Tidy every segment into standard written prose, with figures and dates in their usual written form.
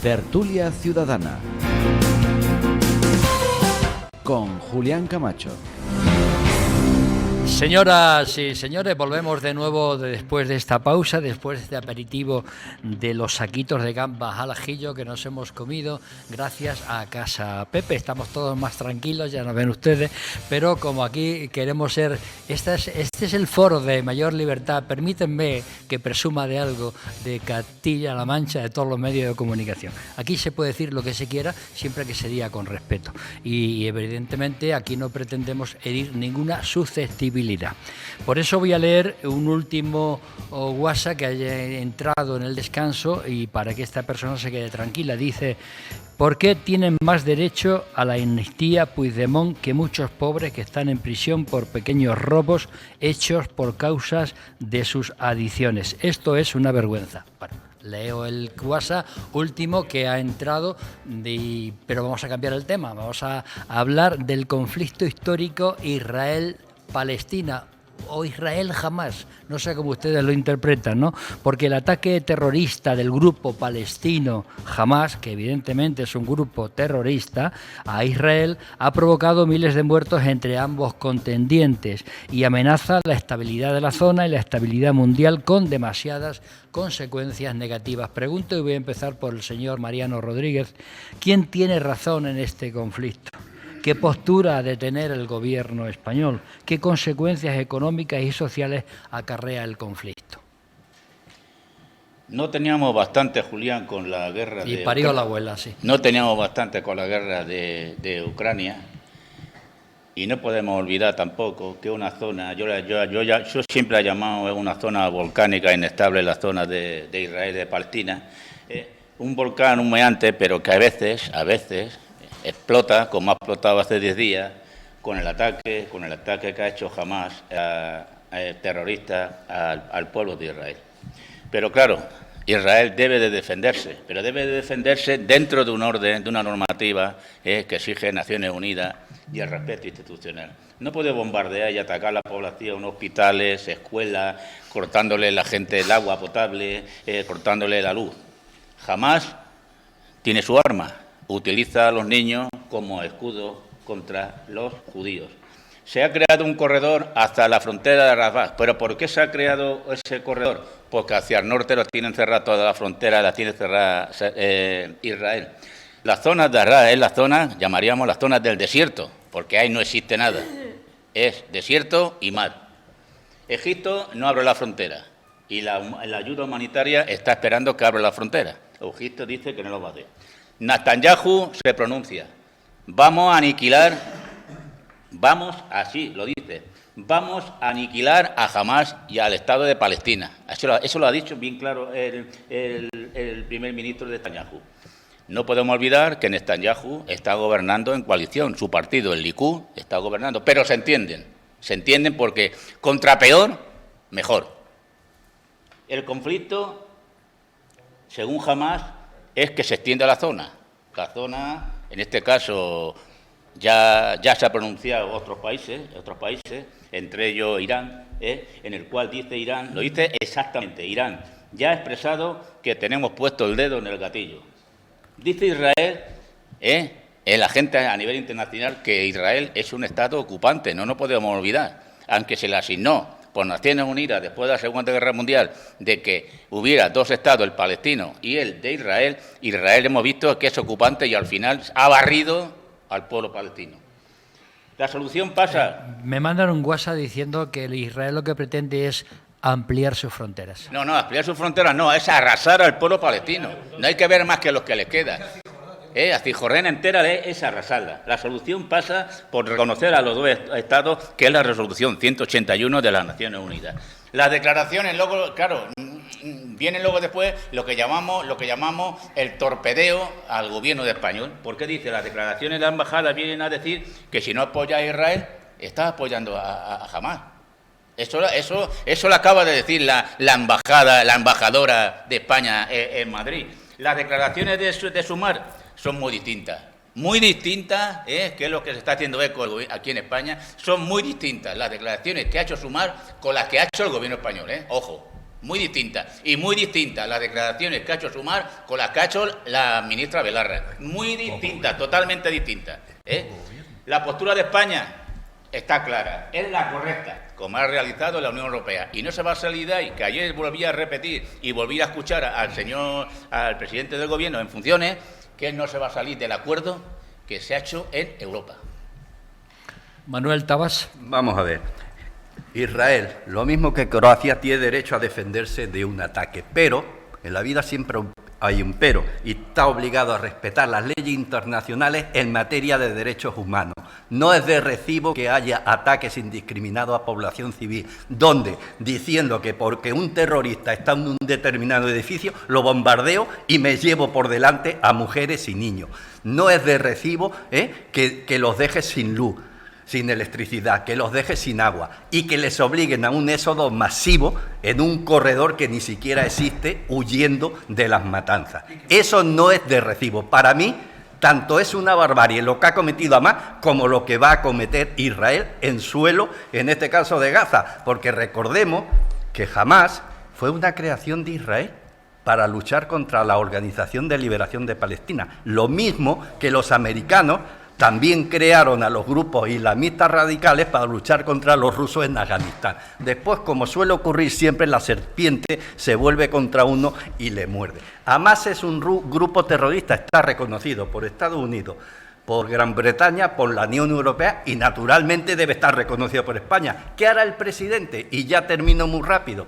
Tertulia Ciudadana con Julián Camacho. Señoras y señores, volvemos de nuevo después de esta pausa, después de este aperitivo de los saquitos de gambas al ajillo que nos hemos comido gracias a Casa Pepe. Estamos todos más tranquilos, ya nos ven ustedes, pero como aquí queremos ser, este es el foro de mayor libertad, permítanme que presuma de algo de Castilla-La Mancha, de todos los medios de comunicación. Aquí se puede decir lo que se quiera, siempre que se diga con respeto. Y evidentemente aquí no pretendemos herir ninguna susceptibilidad. Por eso voy a leer un último WhatsApp que haya entrado en el descanso y para que esta persona se quede tranquila. Dice: ¿por qué tienen más derecho a la amnistía Puigdemont que muchos pobres que están en prisión por pequeños robos hechos por causas de sus adicciones? Esto es una vergüenza. Bueno, leo el WhatsApp último que ha entrado, pero vamos a cambiar el tema. Vamos a hablar del conflicto histórico Israel-Palestina o Israel-Hamás, no sé cómo ustedes lo interpretan, ¿no? Porque el ataque terrorista del grupo palestino Hamás, que evidentemente es un grupo terrorista, a Israel, ha provocado miles de muertos entre ambos contendientes y amenaza la estabilidad de la zona y la estabilidad mundial con demasiadas consecuencias negativas. Pregunto y voy a empezar por el señor Mariano Rodríguez. ¿Quién tiene razón en este conflicto? ¿Qué postura ha de tener el gobierno español? ¿Qué consecuencias económicas y sociales acarrea el conflicto? No teníamos bastante, Julián, con la guerra y parió la abuela, sí. No teníamos bastante con la guerra de Ucrania y no podemos olvidar tampoco que una zona, yo siempre he llamado una zona volcánica inestable, la zona de Israel, de Palestina, un volcán humeante, pero que a veces explota, como ha explotado hace 10 días, con el ataque que ha hecho Hamás terrorista al pueblo de Israel. Pero claro, Israel debe de defenderse, pero debe de defenderse dentro de un orden, de una normativa que exige Naciones Unidas y el respeto institucional. No puede bombardear y atacar la población, hospitales, escuelas, cortándole a la gente el agua potable, cortándole la luz. Hamás tiene su arma. Utiliza a los niños como escudo contra los judíos. Se ha creado un corredor hasta la frontera de Rafah. ¿Pero por qué se ha creado ese corredor? Porque hacia el norte lo tienen cerrada toda la frontera, la tiene cerrada Israel. Las zonas de Rafah es la zona, llamaríamos las zonas del desierto, porque ahí no existe nada. Es desierto y mar. Egipto no abre la frontera y la ayuda humanitaria está esperando que abra la frontera. Egipto dice que no lo va a hacer. Netanyahu se pronuncia: vamos a aniquilar, así lo dice, vamos a aniquilar a Hamás y al Estado de Palestina. Eso lo ha dicho bien claro el primer ministro de Netanyahu. No podemos olvidar que Netanyahu está gobernando en coalición, su partido, el Likud, está gobernando, pero se entienden porque contra peor, mejor. El conflicto, según Hamás, es que se extiende a la zona. La zona, en este caso, ya se ha pronunciado otros países, entre ellos Irán, en el cual dice Irán, lo dice exactamente, Irán ya ha expresado que tenemos puesto el dedo en el gatillo. Dice Israel, el agente a nivel internacional, que Israel es un Estado ocupante, no nos podemos olvidar, aunque se le asignó por Naciones Unidas, después de la Segunda Guerra Mundial, de que hubiera dos estados, el palestino y el de Israel, Israel hemos visto que es ocupante y al final ha barrido al pueblo palestino. La solución pasa... Me mandan un WhatsApp diciendo que Israel lo que pretende es ampliar sus fronteras. No, ampliar sus fronteras no, es arrasar al pueblo palestino. No hay que ver más que los que les queda. A Cisjordania entera es arrasarla. La solución pasa por reconocer a los dos estados, que es la resolución 181 de las Naciones Unidas. Las declaraciones, luego, claro, vienen luego después lo que llamamos el torpedeo al gobierno de español. ¿Por qué dice? Las declaraciones de la embajada vienen a decir que si no apoya a Israel, está apoyando a Hamás. Eso lo acaba de decir la embajadora de España en Madrid. Las declaraciones de Sumar son muy distintas. muy distintas, que es lo que se está haciendo eco aquí en España, son muy distintas las declaraciones que ha hecho Sumar con las que ha hecho el gobierno español, ojo, muy distintas. Y muy distintas las declaraciones que ha hecho Sumar con las que ha hecho la ministra Belarra. Muy distintas, totalmente distintas. La postura de España está clara, es la correcta, como ha realizado la Unión Europea. Y no se va a salir de ahí, que ayer volví a repetir y volví a escuchar al presidente del gobierno en funciones, que él no se va a salir del acuerdo que se ha hecho en Europa. Manuel Tabas. Vamos a ver. Israel, lo mismo que Croacia, tiene derecho a defenderse de un ataque, pero en la vida siempre hay un pero, y está obligado a respetar las leyes internacionales en materia de derechos humanos. No es de recibo que haya ataques indiscriminados a población civil, donde diciendo que porque un terrorista está en un determinado edificio, lo bombardeo y me llevo por delante a mujeres y niños. No es de recibo que los deje sin luz, sin electricidad, que los deje sin agua y que les obliguen a un éxodo masivo en un corredor que ni siquiera existe, huyendo de las matanzas. Eso no es de recibo. Para mí, tanto es una barbarie lo que ha cometido Hamás como lo que va a cometer Israel en suelo, en este caso de Gaza, porque recordemos que Hamás fue una creación de Israel para luchar contra la Organización de Liberación de Palestina, lo mismo que los americanos también crearon a los grupos islamistas radicales para luchar contra los rusos en Afganistán. Después, como suele ocurrir siempre, la serpiente se vuelve contra uno y le muerde. Hamás es un grupo terrorista, está reconocido por Estados Unidos, por Gran Bretaña, por la Unión Europea y naturalmente debe estar reconocido por España. ¿Qué hará el presidente? Y ya termino muy rápido.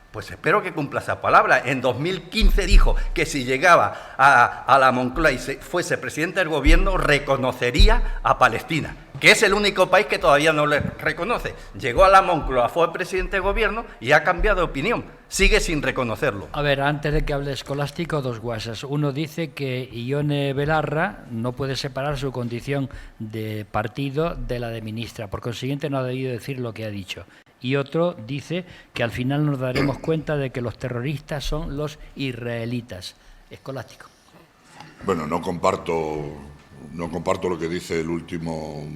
Pues espero que cumpla esa palabra. En 2015 dijo que si llegaba a la Moncloa y fuese presidente del gobierno, reconocería a Palestina, que es el único país que todavía no le reconoce. Llegó a la Moncloa, fue presidente del gobierno y ha cambiado de opinión. Sigue sin reconocerlo. A ver, antes de que hable Escolástico, dos guasas. Uno dice que Ione Belarra no puede separar su condición de partido de la de ministra. Por consiguiente, no ha debido decir lo que ha dicho. Y otro dice que al final nos daremos cuenta de que los terroristas son los israelitas. Escolástico. Bueno, no comparto lo que dice el último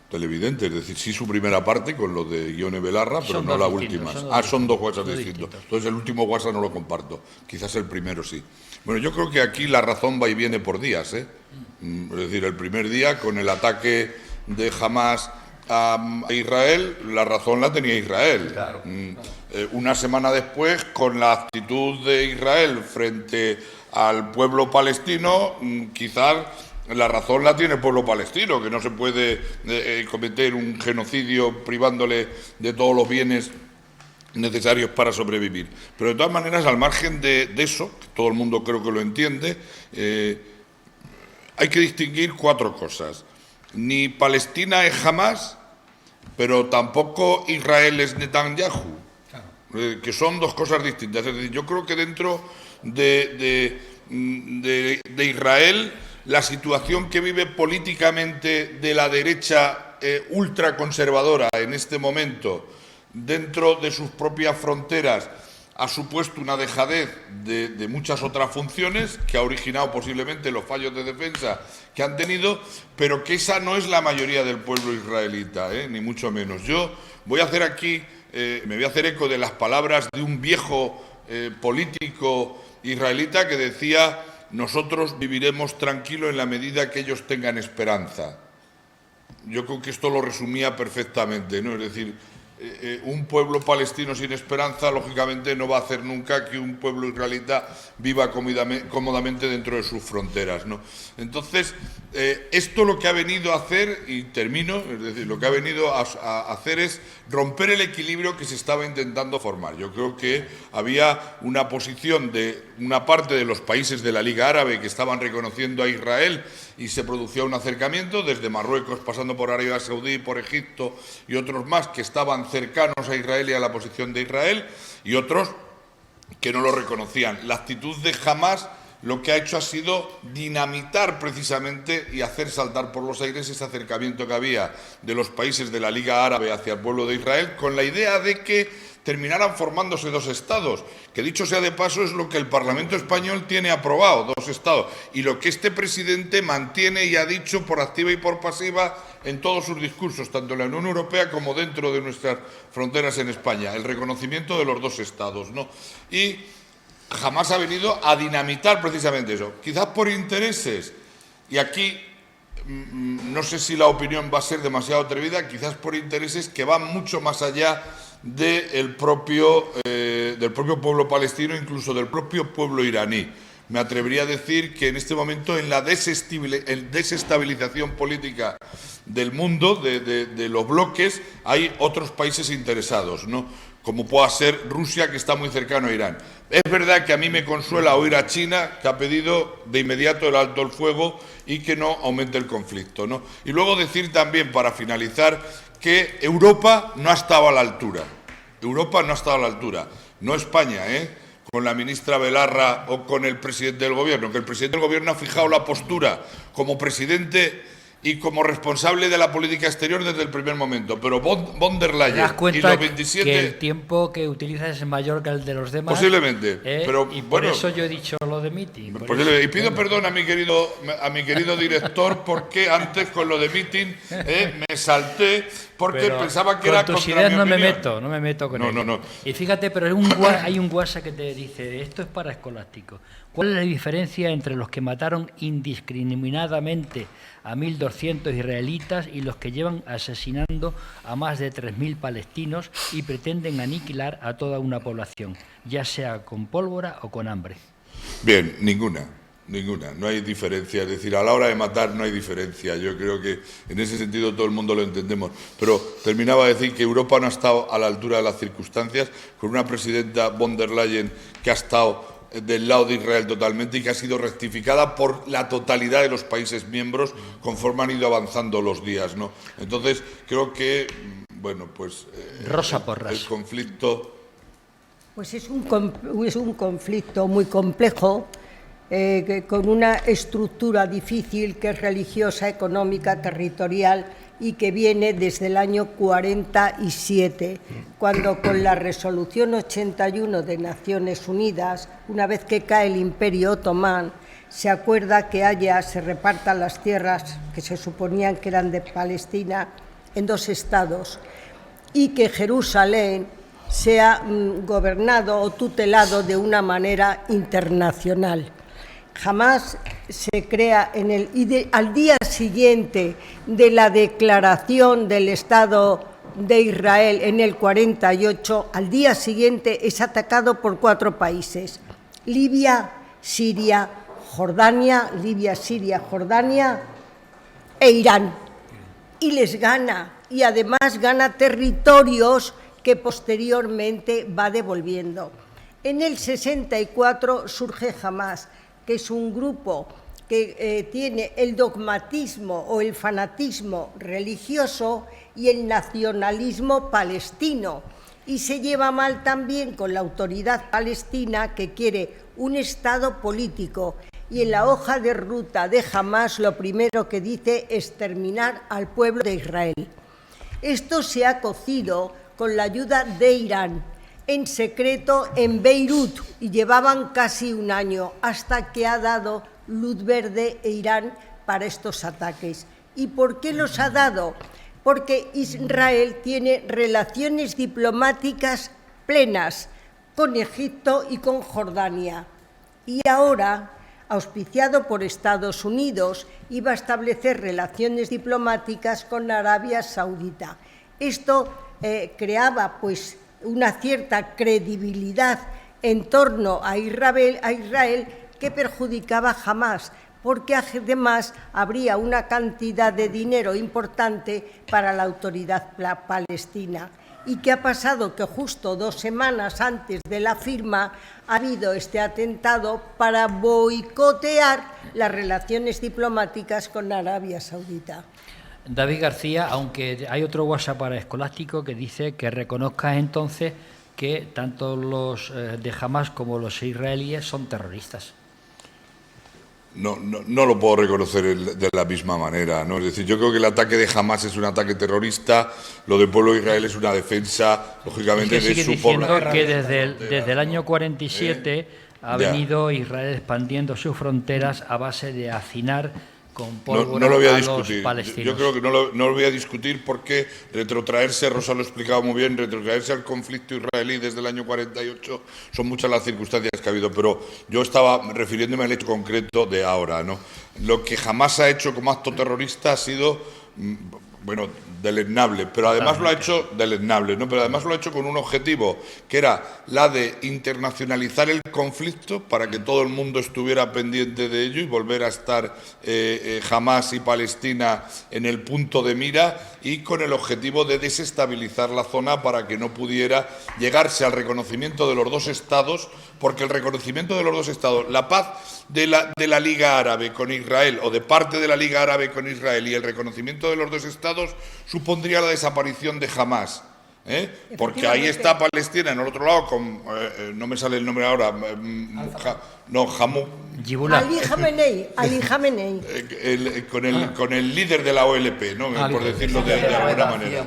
televidente, es decir, sí su primera parte con lo de Ione Belarra, pero no la última. Son dos WhatsApp distintos. Entonces el último WhatsApp no lo comparto, quizás el primero sí. Bueno, yo creo que aquí la razón va y viene por días, Es decir, el primer día con el ataque de Hamás a Israel, la razón la tenía Israel. Claro. Una semana después, con la actitud de Israel frente al pueblo palestino, quizás la razón la tiene el pueblo palestino, que no se puede cometer un genocidio privándole de todos los bienes necesarios para sobrevivir. Pero de todas maneras, al margen de eso, que todo el mundo creo que lo entiende, hay que distinguir cuatro cosas. Ni Palestina es Hamás, pero tampoco Israel es Netanyahu, que son dos cosas distintas. Es decir, yo creo que dentro de Israel, la situación que vive políticamente de la derecha ultraconservadora en este momento, dentro de sus propias fronteras, ha supuesto una dejadez de muchas otras funciones que ha originado posiblemente los fallos de defensa que han tenido, pero que esa no es la mayoría del pueblo israelita, ni mucho menos. Yo voy a hacer aquí, me voy a hacer eco de las palabras de un viejo político israelita que decía: nosotros viviremos tranquilos en la medida que ellos tengan esperanza. Yo creo que esto lo resumía perfectamente, ¿no? Es decir, un pueblo palestino sin esperanza, lógicamente, no va a hacer nunca que un pueblo israelita viva cómodamente dentro de sus fronteras, ¿no? Entonces, esto lo que ha venido a hacer, y termino, es decir, lo que ha venido a hacer es romper el equilibrio que se estaba intentando formar. Yo creo que había una posición de una parte de los países de la Liga Árabe que estaban reconociendo a Israel y se producía un acercamiento, desde Marruecos, pasando por Arabia Saudí, por Egipto y otros más que estaban cercanos a Israel y a la posición de Israel, y otros que no lo reconocían. La actitud de Hamás lo que ha hecho ha sido dinamitar precisamente y hacer saltar por los aires ese acercamiento que había de los países de la Liga Árabe hacia el pueblo de Israel, con la idea de que terminaran formándose dos estados, que dicho sea de paso es lo que el Parlamento español tiene aprobado, dos estados, y lo que este presidente mantiene y ha dicho por activa y por pasiva en todos sus discursos, tanto en la Unión Europea como dentro de nuestras fronteras en España, el reconocimiento de los dos estados, ¿no? Y jamás ha venido a dinamitar precisamente eso, quizás por intereses, y aquí no sé si la opinión va a ser demasiado atrevida, quizás por intereses que van mucho más allá del propio pueblo palestino, incluso del propio pueblo iraní. Me atrevería a decir que en este momento en la desestabilización política del mundo, de los bloques, hay otros países interesados, ¿no? Como pueda ser Rusia, que está muy cercano a Irán. Es verdad que a mí me consuela oír a China, que ha pedido de inmediato el alto el fuego y que no aumente el conflicto, ¿no? Y luego decir también, para finalizar, que Europa no ha estado a la altura. Europa no ha estado a la altura. No España, con la ministra Belarra o con el presidente del Gobierno, que el presidente del Gobierno ha fijado la postura como presidente y como responsable de la política exterior desde el primer momento. Pero von der Leyen ¿Te das cuenta y los 27... que el tiempo que utilizas es mayor que el de los demás? Posiblemente. Pero, y por bueno, eso yo he dicho lo de meeting. Y pido perdón a mi querido director, porque antes con lo de meeting me salté porque pensaba que era con tus contra ideas mi no opinión. me meto con él. No. Y fíjate, pero hay un WhatsApp que te dice, esto es para escolásticos. ¿Cuál es la diferencia entre los que mataron indiscriminadamente a 1.200 israelitas y los que llevan asesinando a más de 3.000 palestinos y pretenden aniquilar a toda una población, ya sea con pólvora o con hambre? Bien, ninguna, no hay diferencia, es decir, a la hora de matar no hay diferencia, yo creo que en ese sentido todo el mundo lo entendemos, pero terminaba de decir que Europa no ha estado a la altura de las circunstancias, con una presidenta von der Leyen que ha estado del lado de Israel totalmente y que ha sido rectificada por la totalidad de los países miembros conforme han ido avanzando los días, ¿no? Entonces, creo que, bueno, pues Rosa Porras. el conflicto... Pues es un conflicto muy complejo, con una estructura difícil que es religiosa, económica, territorial y que viene desde el año 47, cuando con la resolución 81 de Naciones Unidas, una vez que cae el Imperio Otomán, se acuerda que se repartan las tierras que se suponían que eran de Palestina en dos estados y que Jerusalén sea gobernado o tutelado de una manera internacional. Jamás se crea al día siguiente de la declaración del Estado de Israel en el 48, al día siguiente es atacado por 4 países: Libia, Siria, Jordania e Irán. Y les gana, y además gana territorios que posteriormente va devolviendo. En el 64 surge Hamás, que es un grupo que tiene el dogmatismo o el fanatismo religioso y el nacionalismo palestino, y se lleva mal también con la autoridad palestina, que quiere un Estado político, y en la hoja de ruta de Hamás lo primero que dice es exterminar al pueblo de Israel. Esto se ha cocido con la ayuda de Irán, en secreto en Beirut, y llevaban casi un año hasta que ha dado luz verde Irán para estos ataques. ¿Y por qué los ha dado? Porque Israel tiene relaciones diplomáticas plenas con Egipto y con Jordania. Y ahora, auspiciado por Estados Unidos, iba a establecer relaciones diplomáticas con Arabia Saudita. Esto creaba pues una cierta credibilidad en torno a Israel que perjudicaba Hamás, porque además habría una cantidad de dinero importante para la autoridad palestina. ¿Y qué ha pasado? Que justo 2 semanas antes de la firma ha habido este atentado para boicotear las relaciones diplomáticas con Arabia Saudita. David García, aunque hay otro WhatsApp para escolástico que dice que reconozcas entonces que tanto los de Hamás como los israelíes son terroristas. no lo puedo reconocer de la misma manera, ¿no? Es decir, yo creo que el ataque de Hamás es un ataque terrorista, lo del pueblo de Israel es una defensa, lógicamente, es que de sigue su diciendo población. que desde el año 47 ha venido Israel expandiendo sus fronteras a base de hacinar con pólvora no lo voy a a discutir. los palestinos. Yo creo que no lo voy a discutir porque retrotraerse, Rosa lo ha explicado muy bien, retrotraerse al conflicto israelí desde el año 48 son muchas las circunstancias que ha habido, pero yo estaba refiriéndome al hecho concreto de ahora, ¿no? Lo que jamás ha hecho como acto terrorista ha sido, bueno, deleznable, pero además lo ha hecho deleznable, ¿no? Pero además lo ha hecho con un objetivo, que era la de internacionalizar el conflicto para que todo el mundo estuviera pendiente de ello y volver a estar Hamás y Palestina en el punto de mira, y con el objetivo de desestabilizar la zona para que no pudiera llegarse al reconocimiento de los dos estados, porque el reconocimiento de los dos estados, la paz de la Liga Árabe con Israel, o de parte de la Liga Árabe con Israel, y el reconocimiento de los dos estados supondría la desaparición de Hamás, porque ahí está Palestina en el otro lado con no me sale el nombre ahora, Ali Khamenei, con el líder de la OLP, ¿no? Por decirlo de alguna manera.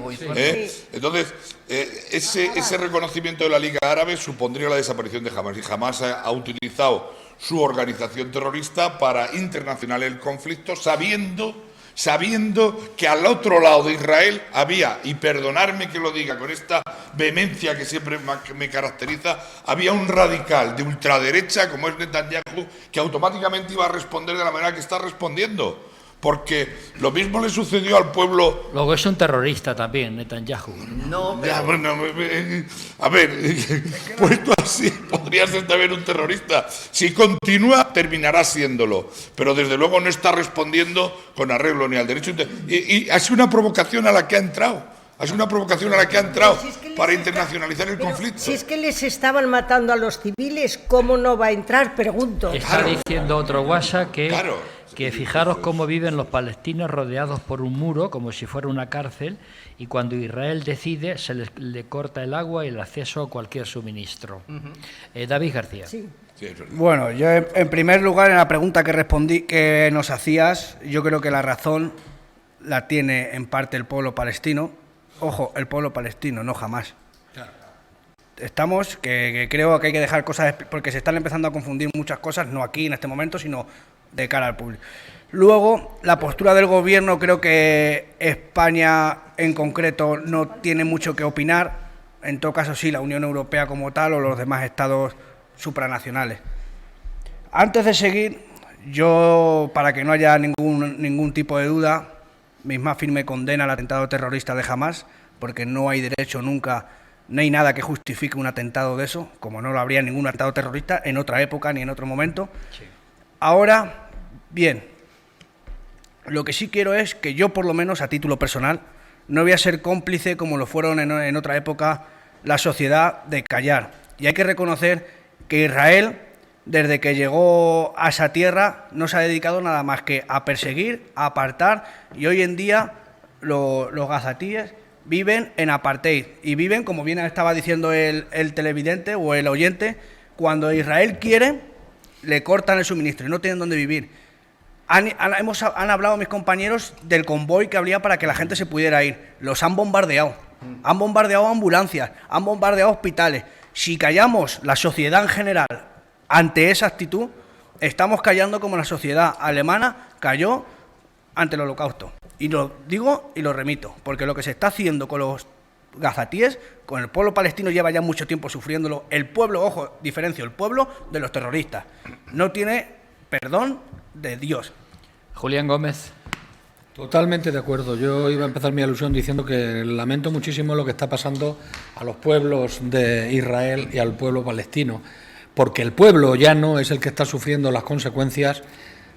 Entonces, ese reconocimiento de la Liga Árabe supondría la desaparición de Hamás, y Hamás ha utilizado su organización terrorista para internacionalizar el conflicto, sabiendo que al otro lado de Israel había, y perdonadme que lo diga con esta vehemencia que siempre me caracteriza, había un radical de ultraderecha como es Netanyahu, que automáticamente iba a responder de la manera que está respondiendo. Porque lo mismo le sucedió al pueblo. Luego es un terrorista también, Netanyahu. No, Ya, bueno, a ver, puesto así, podría ser también un terrorista. Si continúa, terminará siéndolo. Pero desde luego no está respondiendo con arreglo ni al derecho. Y ha sido una provocación a la que ha entrado. Ha sido una provocación a la que ha entrado para internacionalizar el conflicto. Si es que les estaban matando a los civiles, ¿cómo no va a entrar? Pregunto. Está diciendo otro WhatsApp que Claro. fijaros cómo viven los palestinos rodeados por un muro, como si fuera una cárcel, y cuando Israel decide, le corta el agua y el acceso a cualquier suministro. David García. Sí. Sí, es verdad. Bueno, yo en primer lugar, en la pregunta que nos hacías, yo creo que la razón la tiene en parte el pueblo palestino. Ojo, el pueblo palestino, no Hamás. Estamos, que creo que hay que dejar cosas, porque se están empezando a confundir muchas cosas, no aquí en este momento, sino de cara al público. Luego, la postura del gobierno, creo que España en concreto no tiene mucho que opinar. En todo caso, sí, la Unión Europea como tal o los demás estados supranacionales. Antes de seguir, yo, para que no haya ningún tipo de duda, mi más firme condena al atentado terrorista de Hamás, porque no hay derecho nunca, no hay nada que justifique un atentado de eso, como no lo habría ningún atentado terrorista en otra época ni en otro momento. Sí. Ahora, bien, lo que sí quiero es que yo, por lo menos a título personal, no voy a ser cómplice, como lo fueron en otra época, la sociedad, de callar. Y hay que reconocer que Israel, desde que llegó a esa tierra, no se ha dedicado nada más que a perseguir, a apartar, y hoy en día los gazatíes viven en apartheid, y viven, como bien estaba diciendo el televidente o el oyente, cuando Israel quiere, le cortan el suministro y no tienen dónde vivir. Han hablado mis compañeros del convoy que habría para que la gente se pudiera ir. Los han bombardeado ambulancias, han bombardeado hospitales. Si callamos la sociedad en general ante esa actitud, estamos callando como la sociedad alemana cayó ante el Holocausto. Y lo digo y lo remito, porque lo que se está haciendo con los gazatíes, con el pueblo palestino, lleva ya mucho tiempo sufriéndolo. El pueblo, ojo, diferencio, el pueblo de los terroristas. No tiene perdón de Dios. Julián Gómez. Totalmente de acuerdo. Yo iba a empezar mi alusión diciendo que lamento muchísimo lo que está pasando a los pueblos de Israel y al pueblo palestino, porque el pueblo llano es el que está sufriendo las consecuencias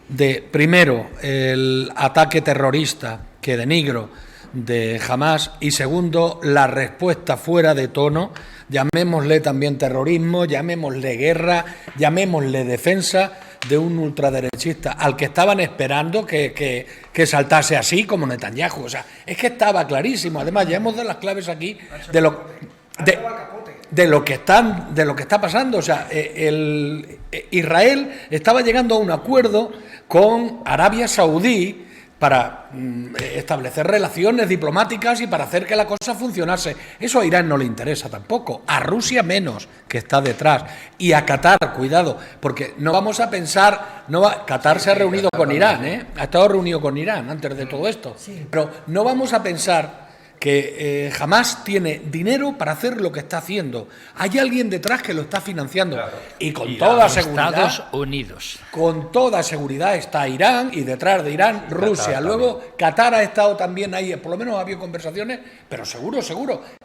de, primero, el ataque terrorista que denigro de Hamás, y segundo, la respuesta fuera de tono, llamémosle también terrorismo, llamémosle guerra, llamémosle defensa de un ultraderechista al que estaban esperando que saltase así como Netanyahu. O sea, es que estaba clarísimo. Además, ya hemos dado las claves aquí de lo... de lo que está pasando. O sea, Israel estaba llegando a un acuerdo con Arabia Saudí para establecer relaciones diplomáticas y para hacer que la cosa funcionase. Eso a Irán no le interesa tampoco, a Rusia menos, que está detrás, y a Qatar, cuidado, porque no vamos a pensar, Qatar se ha reunido con Irán, ha estado reunido con Irán antes de todo esto, pero no vamos a pensar que Hamás tiene dinero para hacer lo que está haciendo. Hay alguien detrás que lo está financiando. Claro. Y con toda seguridad, Estados Unidos. Con toda seguridad está Irán y detrás de Irán Rusia. Luego Qatar ha estado también ahí, por lo menos ha habido conversaciones, pero seguro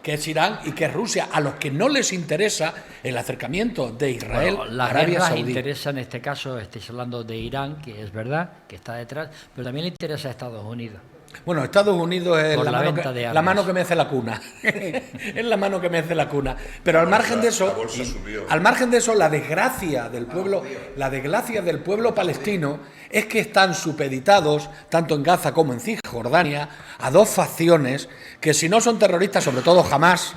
que es Irán y que es Rusia, a los que no les interesa el acercamiento de Israel a Arabia Saudí. Interesa en este caso, estáis hablando de Irán, que es verdad, que está detrás, pero también le interesa a Estados Unidos. Bueno, Estados Unidos es la mano que mece la cuna. Es la mano que mece la cuna. Pero al margen de eso, la desgracia del pueblo palestino es que están supeditados, tanto en Gaza como en Cisjordania, a dos facciones que, si no son terroristas, sobre todo Hamás,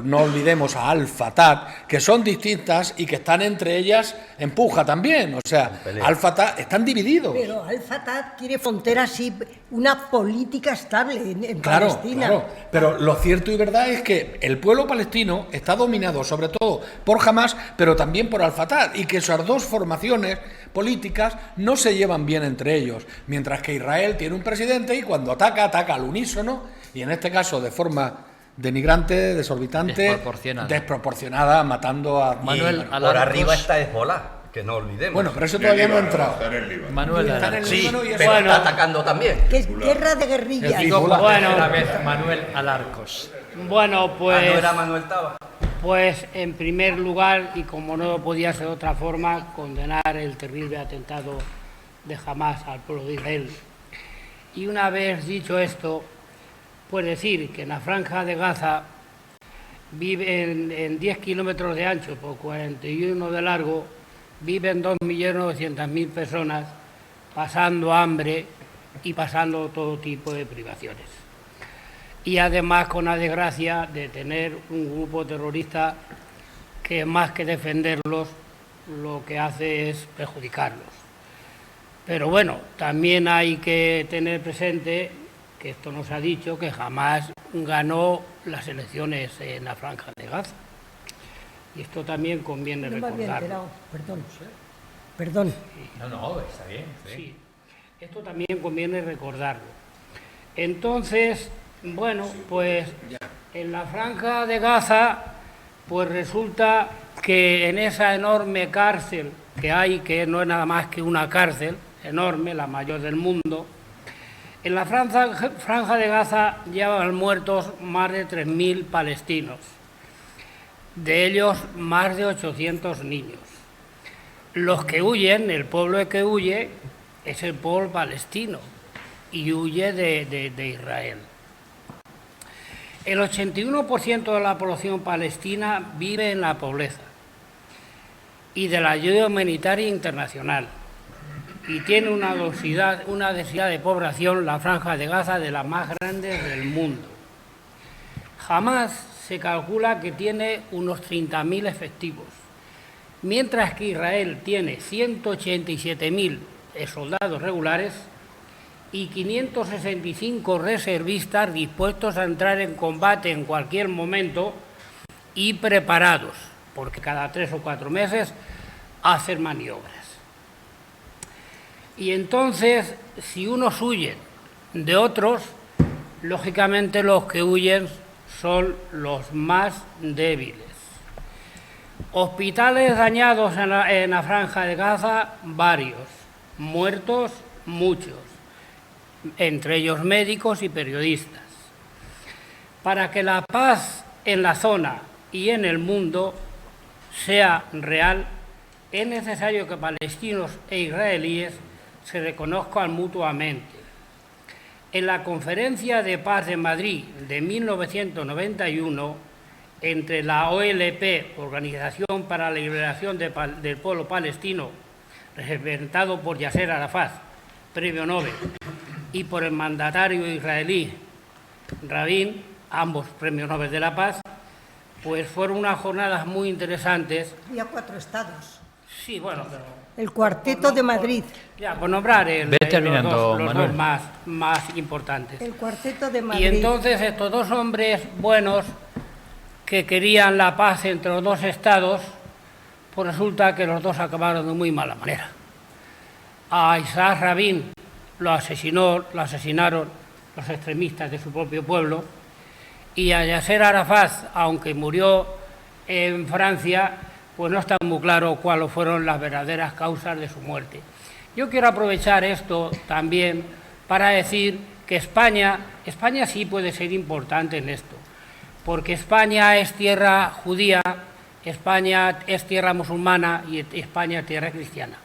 no olvidemos a Al-Fatah, que son distintas y que están entre ellas en puja también. O sea, Al-Fatah están divididos. Pero Al-Fatah quiere fronteras y una política estable en Palestina. Claro, pero lo cierto y verdad es que el pueblo palestino está dominado sobre todo por Hamás, pero también por Al-Fatah, y que esas dos formaciones políticas no se llevan bien entre ellos, mientras que Israel tiene un presidente y cuando ataca al unísono, y en este caso de forma denigrante, desorbitante, desproporcionada, matando a... Manuel, por arriba está Hezbollah, que no olvidemos. Bueno, pero eso todavía no ha entrado. Manuel, está en el Líbano, y pero está atacando también. Que es guerra de guerrillas. Manuel Alarcos. Bueno, pues... ¿No era Manuel Taba? Pues en primer lugar, y como no podía ser de otra forma, condenar el terrible atentado de Hamás al pueblo de Israel. Y una vez dicho esto, pues decir que en la franja de Gaza viven en 10 kilómetros de ancho por 41 de largo, viven 2.900.000 personas pasando hambre y pasando todo tipo de privaciones. Y además con la desgracia de tener un grupo terrorista que más que defenderlos, lo que hace es perjudicarlos. Pero bueno, también hay que tener presente, que esto nos ha dicho, que jamás ganó las elecciones en la franja de Gaza. Y esto también conviene recordarlo. Perdón. No, está bien. Sí, esto también conviene recordarlo. Entonces, bueno, pues en la franja de Gaza, pues resulta que en esa enorme cárcel que hay, que no es nada más que una cárcel enorme, la mayor del mundo, en la franja de Gaza llevan muertos más de 3.000 palestinos, de ellos más de 800 niños. Los que huyen, el pueblo que huye, es el pueblo palestino y huye de Israel. El 81% de la población palestina vive en la pobreza y de la ayuda humanitaria internacional, y tiene una densidad de población, la franja de Gaza, de las más grandes del mundo. Jamás se calcula que tiene unos 30.000 efectivos, mientras que Israel tiene 187.000 soldados regulares y 565 reservistas dispuestos a entrar en combate en cualquier momento y preparados, porque cada 3 o 4 meses hacen maniobras. Y entonces, si unos huyen de otros, lógicamente los que huyen son los más débiles. Hospitales dañados en la franja de Gaza, varios. Muertos, muchos. Entre ellos médicos y periodistas. Para que la paz en la zona y en el mundo sea real, es necesario que palestinos e israelíes se reconozcan mutuamente. En la Conferencia de Paz de Madrid de 1991, entre la OLP, Organización para la Liberación del Pueblo Palestino, representado por Yasser Arafat, premio Nobel, y por el mandatario israelí Rabin, ambos premios Nobel de la Paz, pues fueron unas jornadas muy interesantes. Había 4 estados. Sí, bueno, pero... El Cuarteto de Madrid. Ya, por nombrar Ve terminando, los Manuel. dos más importantes. El Cuarteto de Madrid. Y entonces estos dos hombres buenos que querían la paz entre los dos estados, pues resulta que los dos acabaron de muy mala manera. A Isaac Rabin lo asesinaron los extremistas de su propio pueblo, y a Yasser Arafat, aunque murió en Francia, pues no está muy claro cuáles fueron las verdaderas causas de su muerte. Yo quiero aprovechar esto también para decir que España sí puede ser importante en esto, porque España es tierra judía, España es tierra musulmana y España es tierra cristiana.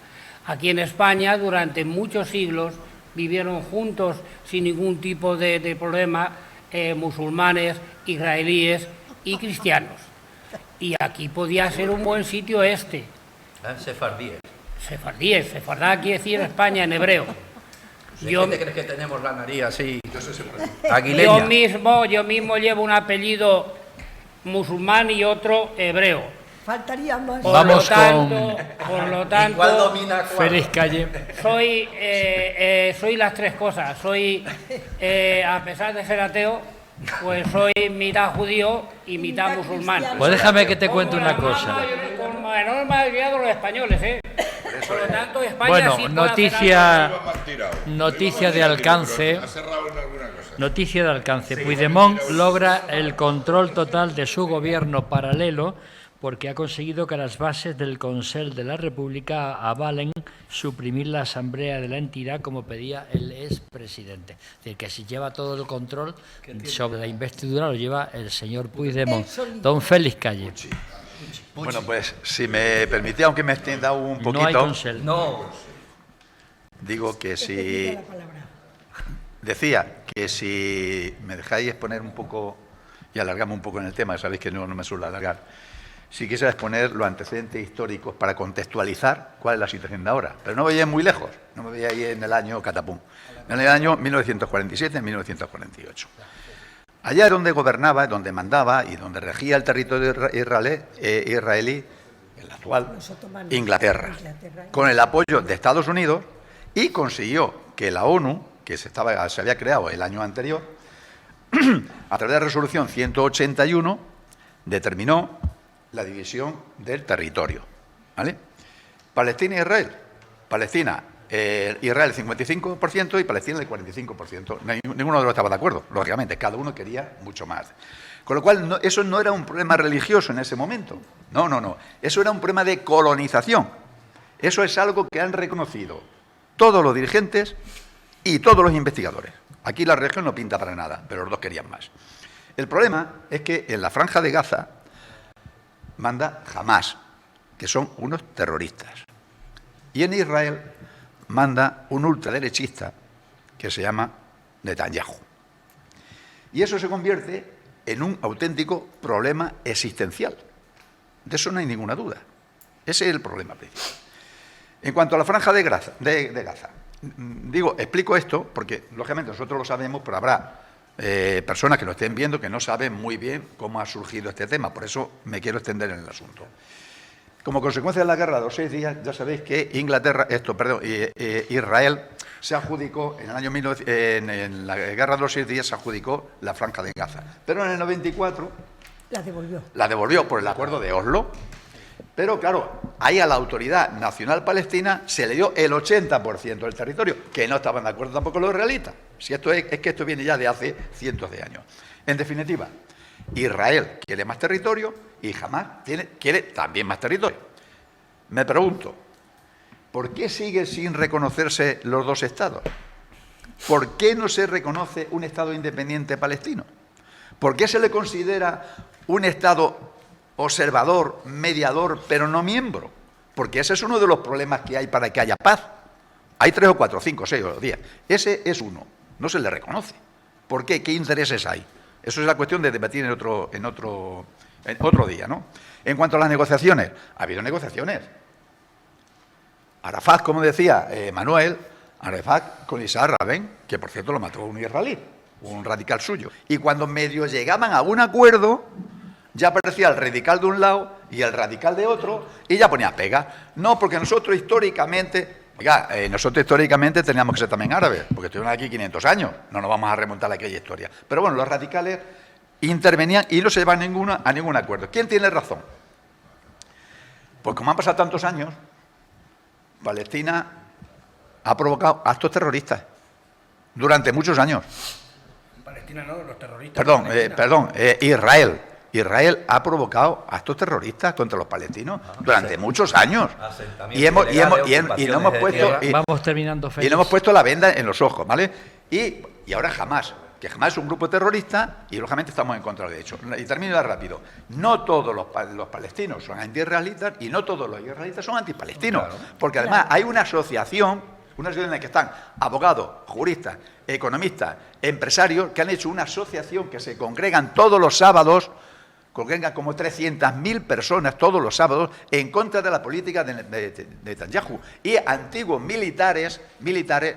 Aquí en España durante muchos siglos vivieron juntos sin ningún tipo de problema musulmanes, israelíes y cristianos. Y aquí podía ser un buen sitio este. Sefardíes. Sefardíes, sefardá quiere decir España en hebreo. ¿De qué te crees que tenemos la nariz así? Aguileña. Yo mismo llevo un apellido musulmán y otro hebreo. Faltaría más. Por Vamos lo tanto, ¿Cuál domina cuál? Félix Calle. soy las tres cosas. Soy, a pesar de ser ateo, pues soy mitad judío y mitad musulmán. Pues déjame que te cuente una Como cosa. Como la enorme mayoría de los españoles, ¿eh? Por lo tanto, España Bueno, sí puede noticia de Ha alcance. cerrado en alguna cosa. Noticia de alcance. Puigdemont logra el control total de su gobierno paralelo porque ha conseguido que las bases del Consell de la República avalen suprimir la asamblea de la entidad como pedía el expresidente. Es decir, que si lleva todo el control sobre la investidura lo lleva el señor Puigdemont. Don Félix Calle. Bueno, pues si me permitía, aunque me extienda un poquito, No hay Consell. No. digo que si... Decía que si me dejáis exponer un poco y alargamos un poco en el tema, sabéis que no me suelo alargar, si quisiera exponer los antecedentes históricos para contextualizar cuál es la situación de ahora. Pero no me veía muy lejos, no me veía ahí en el año catapum, en el año 1947, en 1948. Allá es donde gobernaba, donde mandaba y donde regía el territorio israelí, el actual Inglaterra, con el apoyo de Estados Unidos, y consiguió que la ONU, que se había creado el año anterior, a través de la resolución 181, determinó la división del territorio, ¿vale? Palestina e Israel. Palestina, Israel el 55% y Palestina el 45%. Ninguno de los estaba de acuerdo, lógicamente, cada uno quería mucho más. Con lo cual, eso no era un problema religioso en ese momento. No. Eso era un problema de colonización. Eso es algo que han reconocido todos los dirigentes y todos los investigadores. Aquí la religión no pinta para nada, pero los dos querían más. El problema es que en la Franja de Gaza manda Hamás, que son unos terroristas. Y en Israel manda un ultraderechista que se llama Netanyahu. Y eso se convierte en un auténtico problema existencial. De eso no hay ninguna duda. Ese es el problema principal. En cuanto a la Franja de Gaza, explico esto porque, lógicamente, nosotros lo sabemos, pero habrá personas que lo estén viendo que no saben muy bien cómo ha surgido este tema. Por eso me quiero extender en el asunto. Como consecuencia de la guerra de los 6 días, ya sabéis que Israel se adjudicó, en la guerra de los 6 días se adjudicó la Franja de Gaza. Pero en el 94 la devolvió por el acuerdo de Oslo. Pero claro, ahí a la Autoridad Nacional Palestina se le dio el 80% del territorio, que no estaban de acuerdo tampoco los israelitas. Si esto es que esto viene ya de hace cientos de años. En definitiva, Israel quiere más territorio y Hamás quiere también más territorio. Me pregunto, ¿por qué sigue sin reconocerse los dos estados? ¿Por qué no se reconoce un estado independiente palestino? ¿Por qué se le considera un estado observador, mediador, pero no miembro? Porque ese es uno de los problemas que hay para que haya paz. Hay 3 o 4, 5, 6 o 10. Ese es uno. No se le reconoce. ¿Por qué? ¿Qué intereses hay? Eso es la cuestión de debatir en otro día, ¿no? En cuanto a las negociaciones, ha habido negociaciones. Arafat, como decía Manuel, Arafat con Isaac Rabin, que por cierto lo mató un israelí, un radical suyo. Y cuando medio llegaban a un acuerdo, ya aparecía el radical de un lado y el radical de otro, y ya ponía pega. No, porque nosotros históricamente, teníamos que ser también árabes, porque estuvimos aquí 500 años, no nos vamos a remontar a aquella historia. Pero bueno, los radicales intervenían y no se llevaban a ningún acuerdo. ¿Quién tiene razón? Pues como han pasado tantos años, Palestina ha provocado actos terroristas durante muchos años. Palestina no, los terroristas. Perdón, Israel. Israel ha provocado actos terroristas contra los palestinos durante muchos años. Y no hemos puesto la venda en los ojos, ¿vale? Y ahora Hamás, que Hamás es un grupo terrorista y lógicamente estamos en contra de hecho. Y termino ya rápido. No todos los palestinos son anti-israelitas y no todos los israelitas son antipalestinos. Claro. Porque además hay una asociación en la que están abogados, juristas, economistas, empresarios, que han hecho una asociación que se congregan todos los sábados, congregan como 300.000 personas todos los sábados en contra de la política de Netanyahu. Y antiguos militares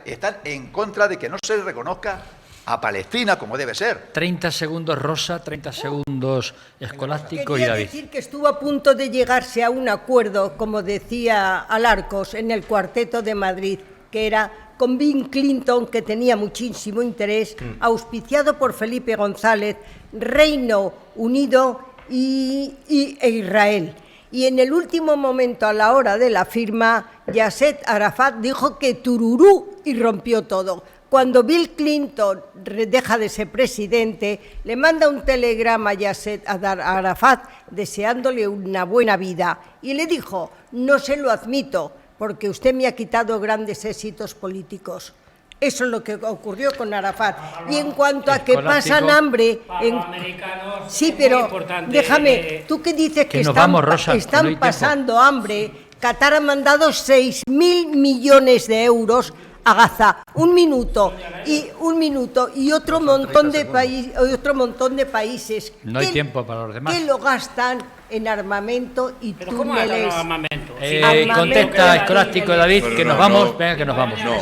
están en contra de que no se reconozca a Palestina como debe ser. 30 segundos Rosa, 30 segundos Escolástico y Quería David. decir que estuvo a punto de llegarse a un acuerdo, como decía Alarcos, en el Cuarteto de Madrid, que era con Bill Clinton, que tenía muchísimo interés, auspiciado por Felipe González, Reino Unido e Israel. Y en el último momento, a la hora de la firma, Yasser Arafat dijo que tururú y rompió todo. Cuando Bill Clinton deja de ser presidente, le manda un telegrama a Yasser Arafat deseándole una buena vida y le dijo: no se lo admito, porque usted me ha quitado grandes éxitos políticos. Eso es lo que ocurrió con Arafat. Y en cuanto a que pasan hambre... Sí, pero déjame, tú que dices que están pasando hambre, Qatar ha mandado 6.000 millones de euros a Gaza, un minuto y otro montón de países no hay tiempo para los demás que lo gastan en armamento y ¿Pero cómo es túneles. armamento? Contesta Escolástico David, que nos vamos, venga que nos vamos. No,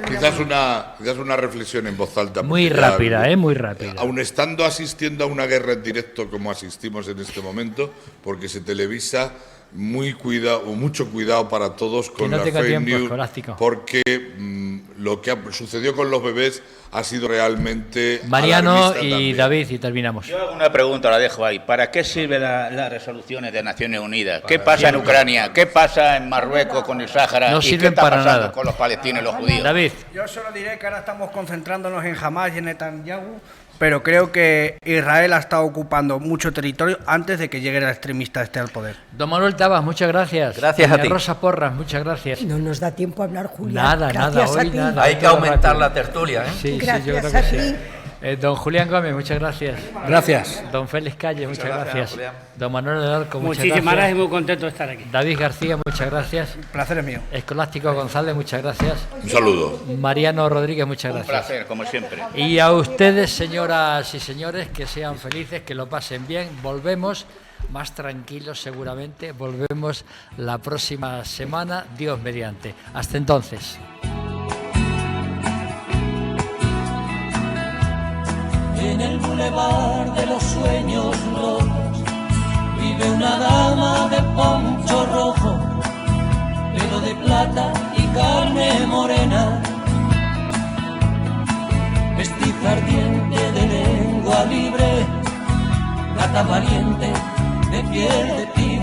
quizás una reflexión en voz alta. Muy rápida, muy rápida. Aun estando asistiendo a una guerra en directo como asistimos en este momento, porque se televisa, mucho cuidado para todos con las fake news, porque lo que sucedió con los bebés ha sido realmente Mariano y David, y terminamos. Yo hago una pregunta, la dejo ahí. ¿Para qué sirven las resoluciones de Naciones Unidas? ¿Qué pasa en Ucrania? ¿Qué pasa en Marruecos con el Sáhara? No ¿Y sirven qué está para pasando nada con los palestinos y los judíos? David. Yo solo diré que ahora estamos concentrándonos en Hamás y en Netanyahu, pero creo que Israel ha estado ocupando mucho territorio antes de que llegue el extremista al poder. Don Manuel Tabas, muchas gracias. Gracias a ti. Rosa Porras, muchas gracias. No nos da tiempo a hablar, Julián. Nada, Gracias hoy a ti. nada. Hay que aumentar la tertulia, ¿eh? Sí, Gracias yo creo a que ti. sí. Don Julián Gómez, muchas gracias. Gracias. Don Félix Calle, muchas gracias. Julián. Don Manuel Alarco, muchas Muchísimas gracias. gracias y muy contento de estar aquí. David García, muchas gracias. El placer es mío. Escolástico González, muchas gracias. Un saludo. Mariano Rodríguez, muchas Un gracias. placer, como siempre. Y a ustedes, señoras y señores, que sean felices, que lo pasen bien. Volvemos más tranquilos seguramente. Volvemos la próxima semana, Dios mediante. Hasta entonces. En el bulevar de los sueños locos vive una dama de poncho rojo, pelo de plata y carne morena, mestiza ardiente de lengua libre, gata valiente de piel de tigre.